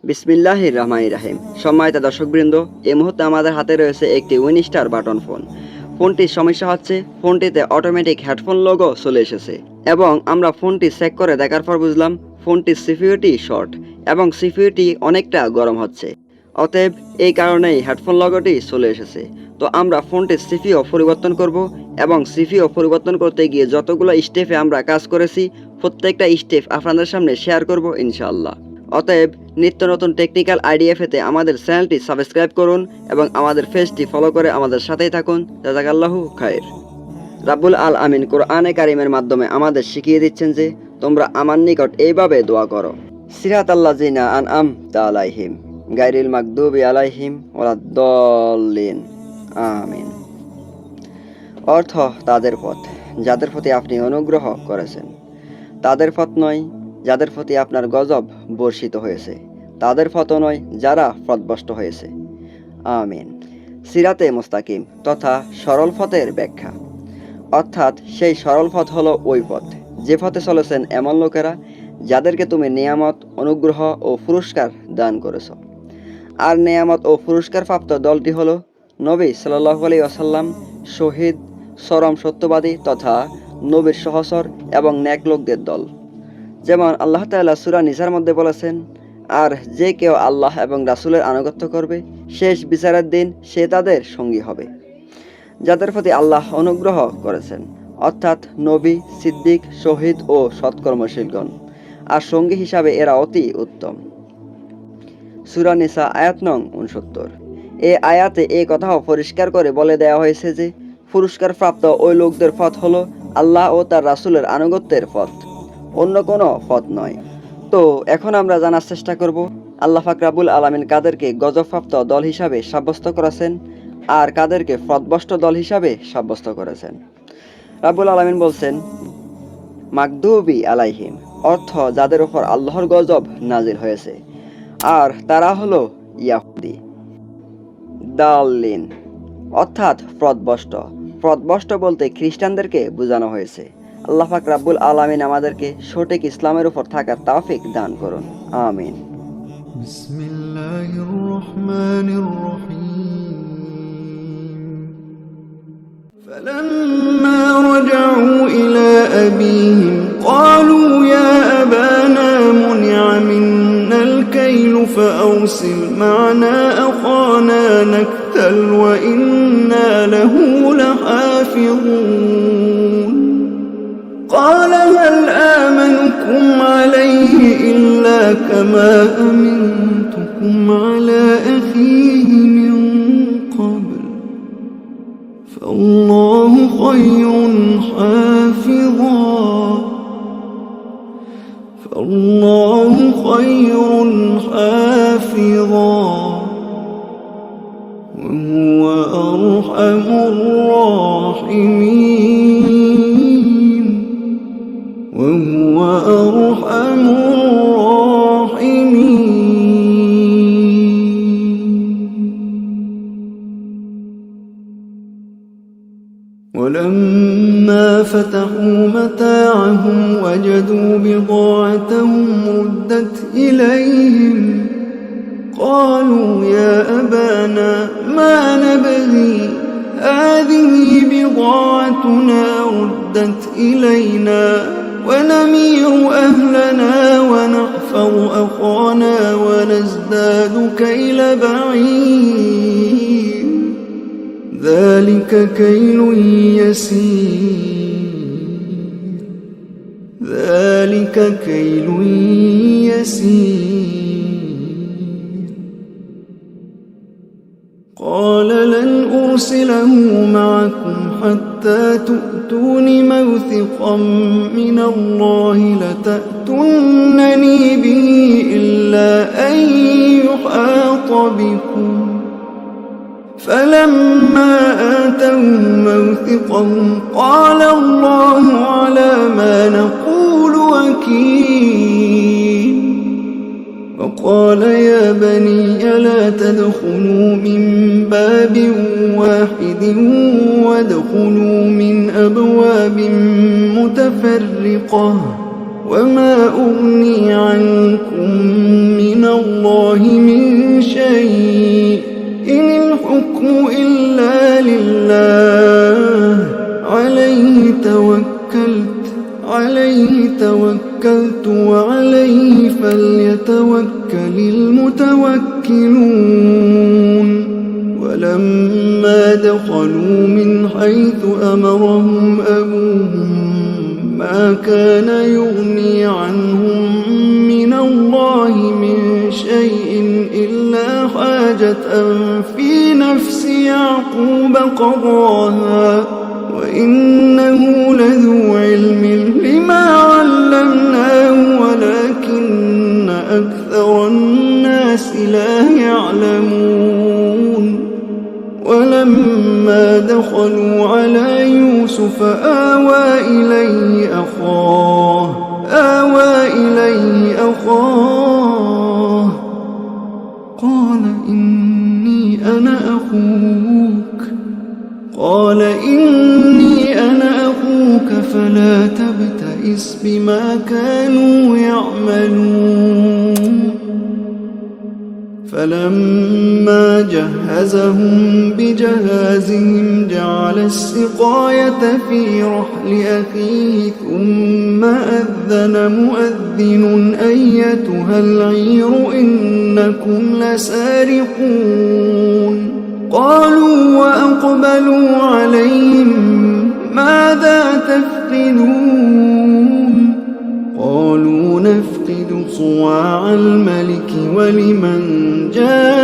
বিসমিল্লাহির রহমানির রহিম। সম্মানিত দর্শকবৃন্দ, এই মুহূর্তে আমাদের হাতে রয়েছে একটি উইনস্টার বাটন ফোন। ফোনটির সমস্যা হচ্ছে ফোনটিতে অটোমেটিক হেডফোন লোগো চলে এসেছে এবং আমরা ফোনটি চেক করে দেখার পর বুঝলাম ফোনটির সিপিইউটি শর্ট এবং সিপিইউটি অনেকটা গরম হচ্ছে। অতএব এই কারণেই হেডফোন লোগোটি চলে এসেছে। তো আমরা ফোনটির সিপিইউ পরিবর্তন করব এবং সিপিইউ পরিবর্তন করতে গিয়ে যতগুলো স্টেপে আমরা কাজ করেছি প্রত্যেকটা স্টেপ আপনাদের সামনে শেয়ার করব ইনশাআল্লাহ। অতএব নিত্য নতুন টেকনিক্যাল আইডিয়া পেতে আমাদের চ্যানেলটি সাবস্ক্রাইব করুন এবং আমাদের পেজটি ফলো করে আমাদের সাথেই থাকুন। জাযাকাল্লাহু খায়র। রাব্বুল আলামিন কোরআনে কারিমের মাধ্যমে আমাদের শিখিয়ে দিচ্ছেন যে তোমরা আমার নিকট এইভাবে দোয়া করো, সিরাতাল্লাযিনা আনআমতা আলাইহিম গায়রিল মাগদুবি আলাইহিম ওয়ালাদ-দাল্লিন, আমিন। অর্থ তাদের পথ যাদের প্রতি আপনি অনুগ্রহ করেছেন, তাদের পথ নয় যাদের প্রতি আপনার গজব বর্ষিত হয়েছে, তাদের পথ নয় যারা পথভ্রষ্ট হয়েছে, আমিন। সিরাতে মুস্তাকিম তথা সরল পথের ব্যাখ্যা, অর্থাৎ সেই সরল পথ হলো ওই পথ যে পথে চলেছেন এমন লোকেরা যাদেরকে তুমি নিয়ামত, অনুগ্রহ ও পুরস্কার দান করেছ। আর নিয়ামত ও পুরস্কার প্রাপ্ত দলটি হলো নবী সাল্লাল্লাহু আলাইহি ওয়াসাল্লাম, শহীদ, চরম সত্যবাদী তথা নবীর সহচর এবং নেক লোকদের দল। যেমন আল্লাহ তাআলা সূরা নিসার মধ্যে বলেছেন, আর যে কেউ আল্লাহ এবং রাসূলের আনুগত্য করবে শেষ বিচারের দিন সে তাদের সঙ্গী হবে। যাদের প্রতি আল্লাহ অনুগ্রহ করেছেন অর্থাৎ নবী, সিদ্দিক, শহীদ ও সৎকর্মশীলগণ, আর সঙ্গী হিসাবে এরা অতি উত্তম। সূরা নিসা আয়াত নং ৬৯। এই আয়াতে এই কথাও পরিষ্কার করে বলে দেওয়া হয়েছে যে পুরস্কার প্রাপ্ত ওই লোকদের পথ হলো আল্লাহ ও তার রাসূলের আনুগত্যের পথ, অন্য কোনো পথ নয়। তো এখন আমরা জানার চেষ্টা করব আল্লাহ পাক রাব্বুল আলামিন কাদেরকে গজবপ্রাপ্ত দল হিসাবে সাব্যস্ত করেছেন আর কাদেরকে পথভ্রষ্ট দল হিসাবে সাব্যস্ত করেছেন। রাব্বুল আলামিন বলছেন মাগদুবি আলাইহিম, অর্থ যাদের উপর আল্লাহর গজব নাজিল হয়েছে, আর তারা হলো ইয়াহুদি। দাল্লিন অর্থাৎ পথভ্রষ্ট। পথভ্রষ্ট বলতে খ্রিস্টানদেরকে বোঝানো হয়েছে। আল্লাহ পাক রাব্বুল আলামিন আমাদেরকে সঠিক ইসলামের উপর থাকার তৌফিক দান করুন, আমিন। বিসমিল্লাহির রহমানির রহিম। فلما رجعوا إلى أبيهم قالوا يا أبانا منع منا الكيل فأرسل معنا أخانا نكتل وإنا له لحافظون قال هل آمنكم عليه إلا كما أمنتكم على أخيه من قبل فالله خير حافظا وهو أرحم الراحمين ولما فتحوا متاعهم وجدوا بضاعتهم ردت إليهم قالوا يا أبانا ما نبغي هذه بضاعتنا ردت إلينا ونمير أهلنا ونحفظ أخانا ونزداد كيل بعير ذلك كيل يسير قال لن أرسله معكم حتى تؤتون موثقا من الله لتأتونني به إلا أن يحاط بكم فلما آتوا موثقهم قال الله على ما نقول وكيل وقال يا بني لا تدخلوا من باب واحد وادخلوا من أبواب متفرقة وما أغني عنكم من الله من شيء إن الحكم إلا لله عليه توكلت وعليه فليتوكل المتوكلون ولما دخلوا من حيث أمرهم أبوهم ما كان يغني عنهم من الله من شيء إلا حاجة في نفس يعقوب قضاها وإنه لذو علم لما علمناه ولكن أكثر الناس لا يعلمون ولما دخلوا على يوسف آوى إليه أخاه قال إني أنا أخوك فلا تبتئس بما كانوا يعملون فلما جهزهم بجهازهم جعل السقاية في رحل أخيه ثم أذن مؤذن أيتها العير إنكم لسارقون قالوا وأقبلوا عليهم ماذا تفقدون قالوا نفقد صواع الملك ولمن جاء